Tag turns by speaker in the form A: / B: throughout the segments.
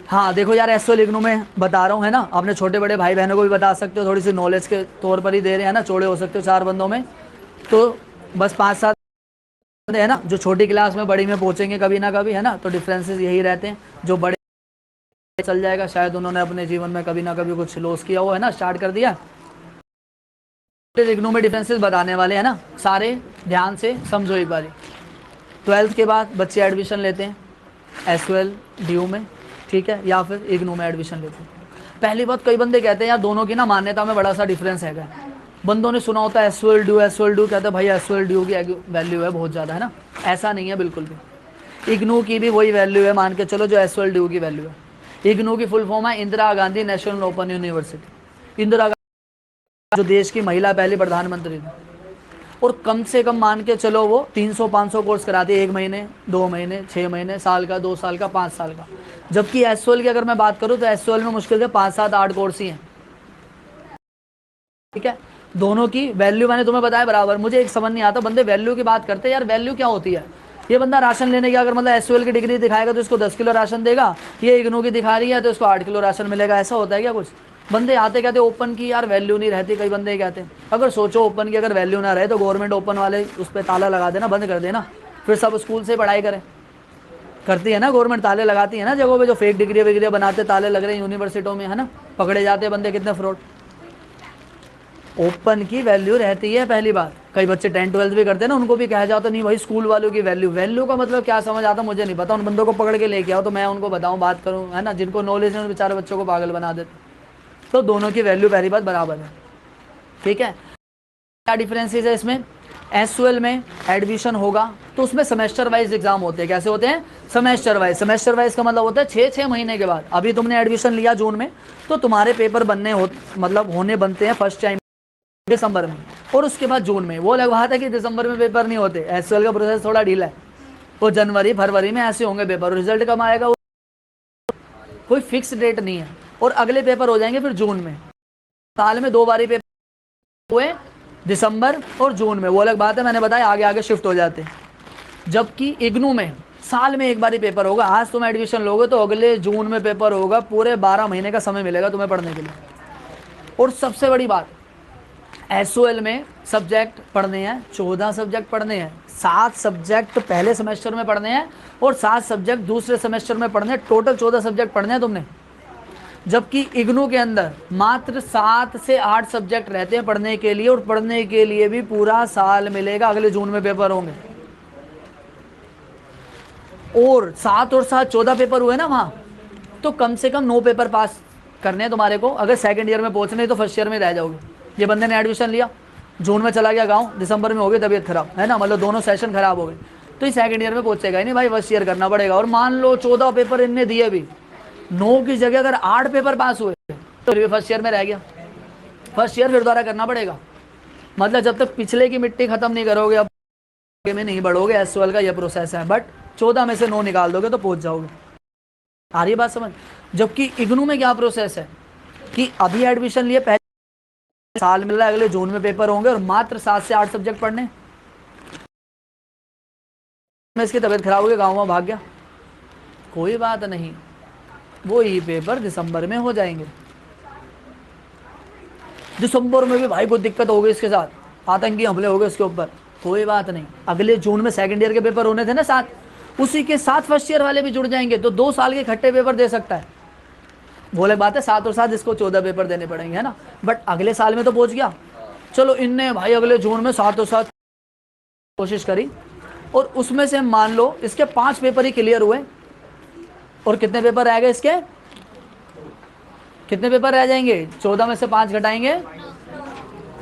A: हाँ देखो यार, एसओएल इग्नू में बता रहा हूँ है ना, अपने छोटे बड़े भाई बहनों को भी बता सकते हो, थोड़ी सी नॉलेज के तौर पर ही दे रहे हैं ना, चौड़े हो सकते हो चार बंदों में। तो बस पाँच सात बंदे है ना जो छोटी क्लास में बड़ी में पहुंचेंगे कभी ना कभी, है ना, तो डिफरेंसेस यही रहते हैं। जो बड़े चल जाएगा, शायद उन्होंने अपने जीवन में कभी ना कभी कुछ लॉस किया हो, है ना, स्टार्ट कर दिया। इग्नू में डिफरेंसेस बताने वाले हैं ना सारे, ध्यान से समझो एक बारी। ट्वेल्थ के बाद बच्चे एडमिशन लेते हैं एसओएल ड्यू में, ठीक है, या फिर इग्नू में एडमिशन लेते हैं। पहली बात, कई बंदे कहते हैं यार दोनों की ना मान्यता में बड़ा सा डिफरेंस है। बंदों ने सुना होता है एसओएल ड्यू, कहते हैं भाई एसओएल ड्यू की वैल्यू है बहुत ज़्यादा, है ना। ऐसा नहीं है बिल्कुल भी। इग्नू की भी वही वैल्यू है, मान के चलो, जो एसओएल ड्यू की वैल्यू है। इग्नू की फुल फॉर्म है Indira Gandhi national open university. Indira जो देश की महिला पहली प्रधानमंत्री थी। और कम से कम मान के चलो वो 300-500 कोर्स कराती है, 1 महीने, 2 महीने, 6 महीने, साल का, 2 साल का, 5 साल का। जबकि एसओएल की अगर मैं बात करूं तो एसओएल में मुश्किल से 5-7-8 कोर्स ही हैं, ठीक है। दोनों की वैल्यू मैंने तुम्हें बताया बराबर। मुझे एक समझ नहीं आता, बंदे वैल्यू की बात करते हैं यार, वैल्यू क्या होती है। ये बंदा राशन लेने गया, अगर मतलब एसओएल की डिग्री दिखाएगा तो इसको 10 किलो राशन देगा, ये इग्नू की दिखा रही है तो इसको 8 किलो राशन मिलेगा, ऐसा होता है क्या कुछ। बंदे आते कहते ओपन की यार वैल्यू नहीं रहती, कई बंदे कहते हैं। अगर सोचो ओपन की अगर वैल्यू ना रहे तो गवर्नमेंट ओपन वाले उस पर ताला लगा देना, बंद कर देना, फिर सब स्कूल से पढ़ाई करें। करती है ना गवर्नमेंट, ताले लगाती है ना जगहों पे, जो फेक डिग्री विग्री बनाते ताले लग रहे हैं यूनिवर्सिटियों में, है ना, पकड़े जाते हैं बंदे कितने फ्रॉड। ओपन की वैल्यू रहती है पहली बात। कई बच्चे 10-12 भी करते हैं ना, उनको भी कहा जाता नहीं भाई स्कूल वालों की वैल्यू, वैल्यू का मतलब क्या समझ आता मुझे नहीं पता। उन बंदों को पकड़ के लेके आओ तो मैं उनको बताऊं, बात करूं, है ना। जिनको नॉलेज है उन बेचारे बच्चों को पागल बना देते। तो दोनों की वैल्यू पहली बात बराबर है, ठीक है। क्या डिफरेंसेस है इसमें। एसओएल में एडमिशन होगा तो उसमें सेमेस्टर वाइज एग्जाम होते हैं। कैसे होते हैं, सेमेस्टर वाइज। सेमेस्टर वाइज का मतलब होता है 6-6 महीने के बाद। अभी तुमने एडमिशन लिया जून में, तो तुम्हारे पेपर बनने मतलब होने बनते हैं फर्स्ट टाइम दिसंबर में, और उसके बाद जून में। वो अलग बात है कि दिसंबर में पेपर नहीं होते, एसएल का प्रोसेस थोड़ा ढीला है, वो जनवरी फरवरी में ऐसे होंगे पेपर। रिजल्ट कब आएगा कोई फिक्स डेट नहीं है, और अगले पेपर हो जाएंगे फिर जून में। साल में 2 बार ही पेपर हुए, दिसंबर और जून में, वो अलग बात है, मैंने बताया आगे आगे शिफ्ट हो जाते हैं। जबकि इग्नू में साल में एक बार ही पेपर होगा। आज तुम एडमिशन लोगे तो अगले जून में पेपर होगा, पूरे 12 महीने का समय मिलेगा तुम्हें पढ़ने के लिए। और सबसे बड़ी बात, एसओएल में सब्जेक्ट पढ़ने हैं, 14 सब्जेक्ट पढ़ने हैं। 7 सब्जेक्ट पहले सेमेस्टर में पढ़ने हैं और 7 सब्जेक्ट दूसरे सेमेस्टर में पढ़ने हैं। टोटल 14 सब्जेक्ट पढ़ने हैं तुमने। जबकि इग्नू के अंदर मात्र 7 से 8 सब्जेक्ट रहते हैं पढ़ने के लिए, और पढ़ने के लिए भी पूरा साल मिलेगा, अगले जून में पेपर होंगे। और 7 और 7 14 पेपर हुए ना वहां, तो कम से कम 9 पेपर पास करने हैं तुम्हारे को। अगर सेकंड ईयर में पहुंचने तो फर्स्ट ईयर में रह जाओगे। ये बंदे ने एडमिशन लिया, जून में चला गया गांव, दिसंबर में हो गई तबीयत खराब, है ना, मतलब दोनों सेशन खराब हो गए, तो ये सेकंड ईयर में पहुंचेगा ही नहीं भाई, फर्स्ट ईयर करना पड़ेगा। और मान लो 14 पेपर इनने दिए भी, 9 की जगह अगर 8 पेपर पास हुए तो फिर फर्स्ट ईयर में रह गया, फर्स्ट ईयर फिर दोबारा करना पड़ेगा। मतलब जब तक पिछले की मिट्टी खत्म नहीं करोगे अब में नहीं बढ़ोगे। एसओएल का यह प्रोसेस है, बट 14 में से 9 निकाल दोगे तो पहुंच जाओगे। आ रही बात समझ। जबकि इग्नू में क्या प्रोसेस है कि अभी एडमिशन लिए, पहले साल मिल रहा है, अगले जून में पेपर होंगे, और मात्र 7 से 8 सब्जेक्ट पढ़ने में। इसकी तबीयत खराब हो गई, गाँव में भाग गया, कोई बात नहीं, वो ही पेपर दिसंबर में हो जाएंगे। दिसंबर में भी भाई कोई दिक्कत हो गई इसके साथ, आतंकी हमले हो गए इसके ऊपर, कोई बात नहीं, अगले जून में सेकंड ईयर के पेपर होने थे ना 7, उसी के साथ फर्स्ट ईयर वाले भी जुड़ जाएंगे, तो 2 साल के इकट्ठे पेपर दे सकता है। बोले बात है 7 और 7 इसको 14 पेपर देने पड़ेंगे, है ना, बट अगले साल में तो पहुंच गया। चलो इनने भाई अगले जून में 7 और 7 कोशिश करी, और उसमें से मान लो इसके 5 पेपर ही क्लियर हुए, और कितने पेपर रह गए इसके, कितने पेपर रह जाएंगे, 14 में से 5 घटाएंगे,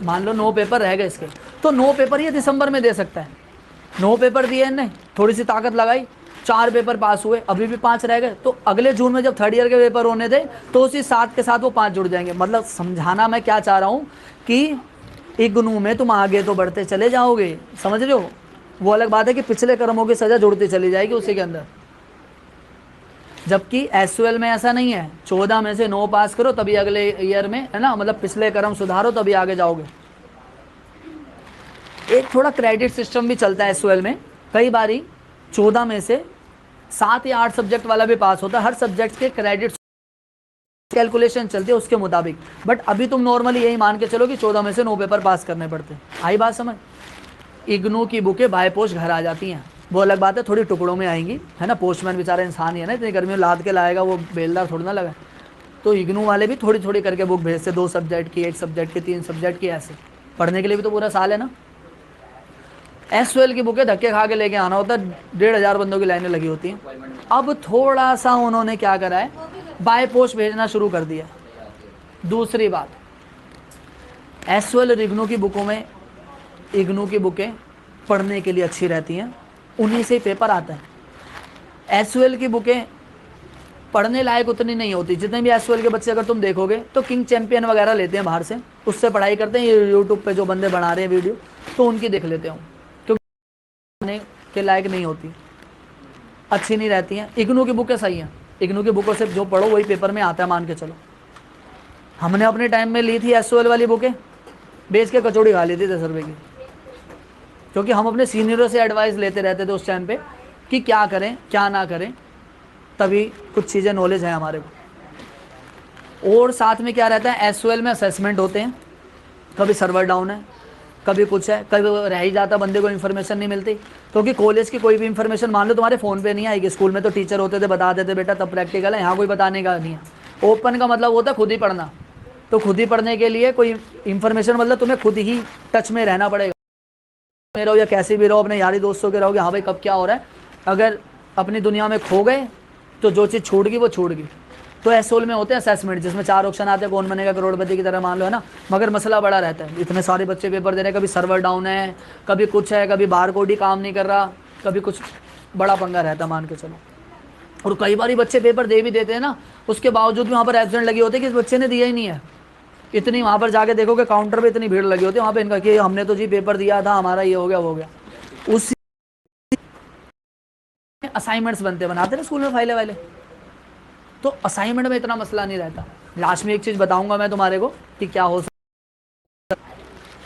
A: मान लो 9 पेपर रह गए इसके, तो 9 पेपर ये दिसंबर में दे सकता है। 9 पेपर दिए इनने, थोड़ी सी ताकत लगाई, 4 पेपर पास हुए, अभी भी 5 रह गए, तो अगले जून में जब थर्ड ईयर के पेपर होने थे तो उसी 7 के साथ वो 5 जुड़ जाएंगे। मतलब समझाना मैं क्या चाह रहा हूँ कि इग्नू में तुम आगे तो बढ़ते चले जाओगे, समझ रहे हो। वो अलग बात है कि पिछले कर्मों की सजा जुड़ती चली जाएगी उसी के अंदर। जबकि एसओएल में ऐसा नहीं है, 14 में से 9 पास करो तभी अगले ईयर में, है ना, मतलब पिछले कर्म सुधारो तभी आगे जाओगे। एक थोड़ा क्रेडिट सिस्टम भी चलता है एसओएल में। कई बारी 14 में से 7 या 8 सब्जेक्ट वाला भी पास होता है, हर सब्जेक्ट के क्रेडिट कैलकुलेशन चलती है उसके मुताबिक। बट अभी तुम नॉर्मली यही मान के चलो कि 14 में से 9 पेपर पास करने पड़ते हैं। आई बात समझ? इग्नू की बुकें बाय पोस्ट घर आ जाती हैं, वो अलग बात है, थोड़ी टुकड़ों में आएंगी, है ना। पोस्टमैन बेचारा इंसान ही है ना, इतनी गर्मी में लाद के लाएगा, वो बेलदार थोड़ी ना लगा। तो इग्नू वाले भी थोड़ी थोड़ी करके बुक भेजते, 2 सब्जेक्ट की, 1 सब्जेक्ट की, 3 सब्जेक्ट की, ऐसे पढ़ने के लिए भी तो पूरा साल है ना। एसओएल की बुकें धक्के खा के लेके आना होता है, 1,500 बंदों की लाइनें लगी होती हैं। अब थोड़ा सा उन्होंने क्या करा है, बाय पोस्ट भेजना शुरू कर दिया। दूसरी बात, एसओएल और इग्नू की बुकों में, इग्नू की बुकें पढ़ने के लिए अच्छी रहती हैं, उन्हीं से पेपर आता है। एसओएल की बुकें पढ़ने लायक उतनी नहीं होती। जितने भी एसओएल के बच्चे अगर तुम देखोगे तो किंग चैंपियन वगैरह लेते हैं बाहर से, उससे पढ़ाई करते हैं। ये यूट्यूब पे जो बंदे बना रहे हैं वीडियो, तो उनकी देख लेते हूँ, क्योंकि पढ़ने के लायक नहीं होती, अच्छी नहीं रहती हैं। इग्नू की बुकें सही हैं, इग्नू की बुकों से जो पढ़ो वही पेपर में आता है, मान के चलो। हमने अपने टाइम में ली थी एसओएल वाली बुकें, बेच के कचौड़ी खा ली थी 10 रुपये की, क्योंकि हम अपने सीनियरों से एडवाइस लेते रहते थे उस टाइम पे कि क्या करें क्या ना करें, तभी कुछ चीज़ें नॉलेज है हमारे को। और साथ में क्या रहता है, एसओएल में असेसमेंट होते हैं, कभी सर्वर डाउन है, कभी कुछ है, कभी रह ही जाता, बंदे को इन्फॉर्मेशन नहीं मिलती। क्योंकि कॉलेज की कोई भी इन्फॉर्मेशन मान लो तुम्हारे फ़ोन पे नहीं आएगी, स्कूल में तो टीचर होते थे, बता देते बेटा तब प्रैक्टिकल है, यहाँ कोई बताने का नहीं है। ओपन का मतलब होता है खुद ही पढ़ना, तो खुद ही पढ़ने के लिए कोई इन्फॉर्मेशन मतलब तुम्हें खुद ही टच में रहना पड़ेगा, में रहो या कैसे भी रहो, अपने यारी दोस्तों के रहोगे, हाँ भाई कब क्या हो रहा है। अगर अपनी दुनिया में खो गए तो जो चीज़ छूट गई वो छूट गई। तो एसओएल में होते हैं असेसमेंट, जिसमें 4 ऑप्शन आते हैं, कौन बनेगा करोड़पति की तरह मान लो, है ना। मगर मसला बड़ा रहता है, इतने सारे बच्चे पेपर दे रहे हैं, कभी सर्वर डाउन है, कभी कुछ है, कभी बार कोड ही काम नहीं कर रहा, कभी कुछ, बड़ा पंगा रहता है मान के चलो। और कई बार बच्चे पेपर दे भी देते हैं ना, उसके बावजूद भी वहाँ पर एब्सेंट लगी होती है कि इस बच्चे ने दिया ही नहीं है। इतनी वहाँ पर जाके देखोगे काउंटर पे इतनी भीड़ लगी होती है वहाँ पे इनका कि हमने तो जी पेपर दिया था, हमारा ये हो गया वो हो गया। उसी असाइनमेंट्स बनाते ना स्कूल में फाइलें वाले, तो असाइनमेंट में इतना मसला नहीं रहता। लास्ट में एक चीज़ बताऊंगा मैं तुम्हारे को कि क्या हो सकता,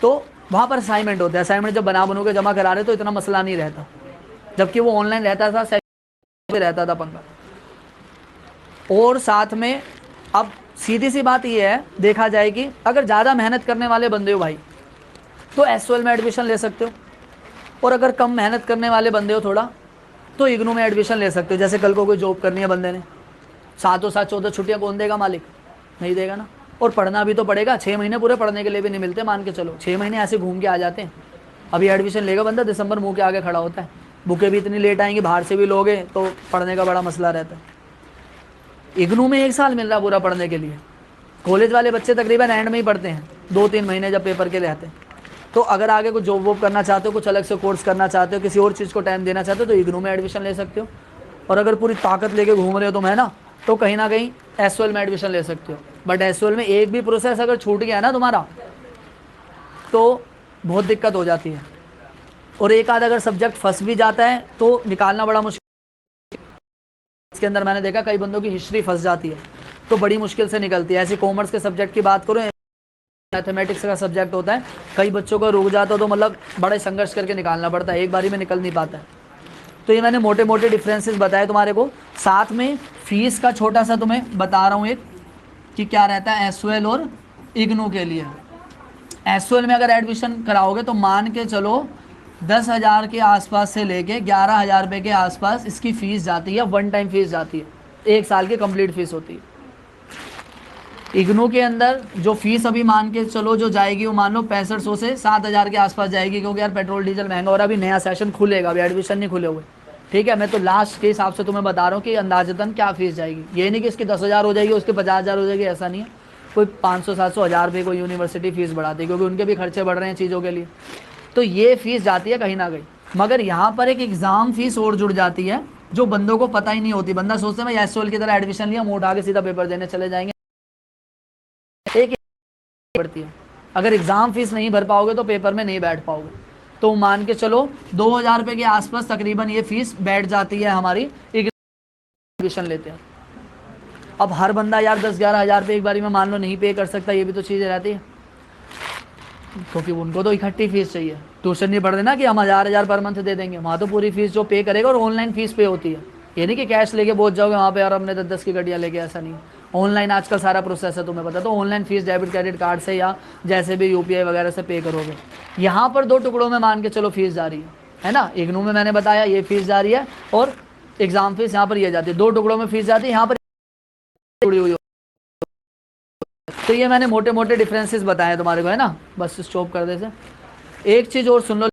A: तो वहाँ पर असाइनमेंट होते हैं। असाइनमेंट जब बनू के जमा करा रहे तो इतना मसला नहीं रहता, जबकि वो ऑनलाइन रहता था, रहता था पंगा। और साथ में अब सीधी सी बात ये है, देखा जाए कि अगर ज़्यादा मेहनत करने वाले बंदे हो भाई तो एसओएल में एडमिशन ले सकते हो, और अगर कम मेहनत करने वाले बंदे हो थोड़ा तो इग्नू में एडमिशन ले सकते हो। जैसे कल को कोई जॉब करनी है बंदे ने, 7 छुट्टियाँ कौन देगा, मालिक नहीं देगा ना। और पढ़ना भी तो पड़ेगा, 6 महीने पूरे पढ़ने के लिए भी नहीं मिलते, मान के चलो 6 महीने ऐसे घूम के आ जाते हैं। अभी एडमिशन लेगा बंदा, दिसंबर मुँह के आगे खड़ा होता है, बुकें भी इतनी लेट आएंगी, बाहर से भी लोगे तो पढ़ने का बड़ा मसला रहता है। इग्नू में 1 साल मिल रहा पूरा पढ़ने के लिए, कॉलेज वाले बच्चे तकरीबन एंड में ही पढ़ते हैं, 2-3 महीने जब पेपर के रहते हैं। तो अगर आगे कुछ जॉब वॉब करना चाहते हो, कुछ अलग से कोर्स करना चाहते हो, किसी और चीज़ को टाइम देना चाहते हो, तो इग्नू में एडमिशन ले सकते हो। और अगर पूरी ताकत लेके घूम रहे हो तुम, है ना, तो कहीं ना कहीं एसओएल में एडमिशन ले सकते हो। बट एसओएल में एक भी प्रोसेस अगर छूट गया ना तुम्हारा तो बहुत दिक्कत हो जाती है, और एक आध अगर सब्जेक्ट फंस भी जाता है तो निकालना बड़ा मुश्किल। इसके अंदर मैंने देखा कई बंदों की हिस्ट्री फंस जाती है तो बड़ी मुश्किल से निकलती है। ऐसे कॉमर्स के सब्जेक्ट की बात करूँ, मैथमेटिक्स का सब्जेक्ट होता है, कई बच्चों का रुक जाता है तो मतलब बड़े संघर्ष करके निकालना पड़ता है, एक बारी में निकल नहीं पाता है। तो ये मैंने मोटे मोटे डिफरेंसेस बताए तुम्हारे को। साथ में फीस का छोटा सा तुम्हें बता रहा हूँ एक, कि क्या रहता है एसओएल और इग्नू के लिए। एसओएल में अगर एडमिशन कराओगे तो मान के चलो 10,000 के आसपास से लेके 11,000 रुपये के आसपास इसकी फ़ीस जाती है, वन टाइम फीस जाती है, 1 साल की कंप्लीट फीस होती है। इग्नू के अंदर जो फीस अभी मान के चलो जो जाएगी वो मान लो 6500 से 7,000 के आसपास जाएगी, क्योंकि यार पेट्रोल डीजल महंगा हो रहा है, अभी नया सेशन खुलेगा, अभी एडमिशन नहीं खुले हुए, ठीक है। मैं तो लास्ट के हिसाब से तुम्हें बता रहा हूँ कि अंदाजतन क्या फीस जाएगी। ये नहीं कि इसकी 10,000 हो जाएगी उसके 50,000 हो जाएगी, ऐसा नहीं है। कोई 500-700 हज़ार रुपये को यूनिवर्सिटी फ़ीस बढ़ाती है, क्योंकि उनके भी खर्चे बढ़ रहे हैं चीज़ों के लिए, तो ये फ़ीस जाती है कहीं ना कहीं। मगर यहाँ पर एक एग्ज़ाम फ़ीस और जुड़ जाती है जो बंदों को पता ही नहीं होती। बंदा सोचते हैं मैं एसओएल की तरह एडमिशन लिया, मुँह उठा के सीधा पेपर देने चले जाएंगे, एक पड़ती है। अगर एग्ज़ाम फीस नहीं भर पाओगे तो पेपर में नहीं बैठ पाओगे। तो मान के चलो 2,000 रुपये के आसपास तकरीबन ये फीस बैठ जाती है हमारी, एडमिशन लेते हैं। अब हर बंदा यार 10-11 हज़ार रुपये एक बारी में मान लो नहीं पे कर सकता, ये भी तो चीज़ें रहती है, क्योंकि उनको तो इकट्ठी फीस चाहिए। ट्यूशन नहीं पढ़ देना कि हम 1,000 पर मंथ दे देंगे, वहाँ तो पूरी फीस जो पे करेगा, और ऑनलाइन फीस पे होती है, ये नहीं कि कैश लेके पहुंच जाओगे वहाँ पे और हमने 10-10 की गाड़ियाँ लेके, ऐसा नहीं। ऑनलाइन आजकल सारा प्रोसेस है, तुम्हें पता, तो online fees debit credit card से या जैसे भी यूपीआई वगैरह से पे करोगे। यहाँ पर 2 टुकड़ों में मान के चलो फीस जा रही है ना। इग्नू में मैंने बताया ये फीस जा रही है, और एग्जाम फीस यहाँ पर ये जाती है, 2 टुकड़ों में फीस जाती है, यहाँ पर जुड़ी हुई हो। तो ये मैंने मोटे मोटे डिफरेंसेस बताए तुम्हारे को, है ना। बस स्टॉप कर दे से। एक चीज़ और सुन लो।